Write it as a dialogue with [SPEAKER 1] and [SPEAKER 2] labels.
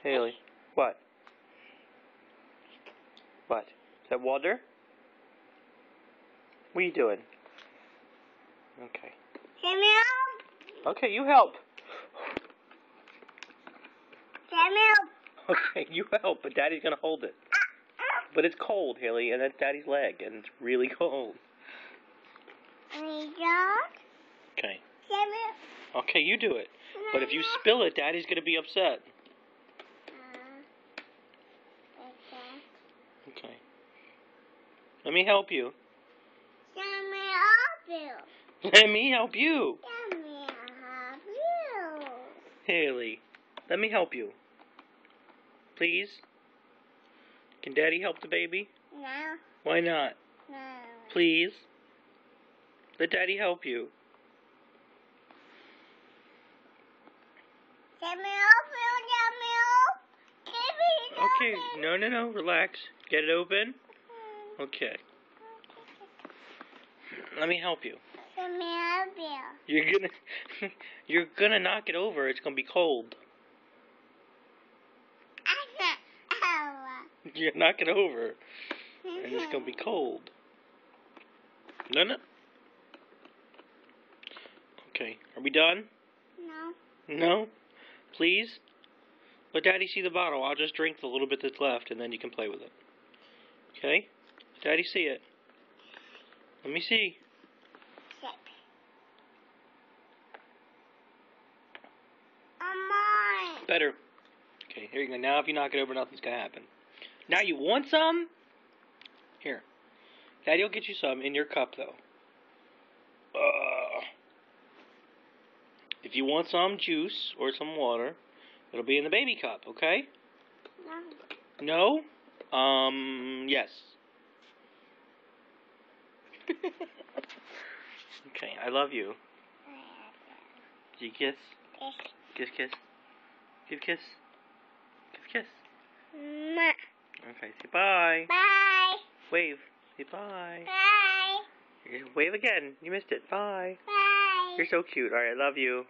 [SPEAKER 1] Haley, what? What? Is that water? What are you doing? Okay.
[SPEAKER 2] Let me help.
[SPEAKER 1] Okay, you help.
[SPEAKER 2] Let me help.
[SPEAKER 1] Okay, you help, but Daddy's gonna hold it. But it's cold, Haley, and that's Daddy's leg, and it's really cold. Okay. Okay, you do it. But if you spill it, Daddy's gonna be upset. Okay. Let me help you.
[SPEAKER 2] Let me help you.
[SPEAKER 1] Let me help you.
[SPEAKER 2] Let me help you.
[SPEAKER 1] Haley, let me help you. Please? Can Daddy help the baby?
[SPEAKER 2] No.
[SPEAKER 1] Why not?
[SPEAKER 2] No.
[SPEAKER 1] Please? Let Daddy help you.
[SPEAKER 2] Let me help you. Let me help.
[SPEAKER 1] Okay, no, relax. Get it open? Okay. Let me help you.
[SPEAKER 2] Let me help you.
[SPEAKER 1] You're gonna knock it over. It's gonna be cold. You knock it over, and it's gonna be cold. No. Okay, are we done?
[SPEAKER 2] No.
[SPEAKER 1] No? Please? Let Daddy see the bottle. I'll just drink the little bit that's left, and then you can play with it. Okay? Daddy see it. Let me see.
[SPEAKER 2] Sip. Mine.
[SPEAKER 1] Better. Okay, here you go. Now if you knock it over, nothing's gonna happen. Now you want some? Here. Daddy will get you some in your cup, though. If you want some juice or some water, it'll be in the baby cup, okay?
[SPEAKER 2] No.
[SPEAKER 1] No? Yes. Okay, I love you. Do you kiss? Kiss. Kiss. Give kiss. Kiss.
[SPEAKER 2] Mwah.
[SPEAKER 1] Okay, say bye.
[SPEAKER 2] Bye.
[SPEAKER 1] Wave. Say bye.
[SPEAKER 2] Bye.
[SPEAKER 1] Wave again. You missed it. Bye.
[SPEAKER 2] Bye.
[SPEAKER 1] You're so cute. Alright, I love you.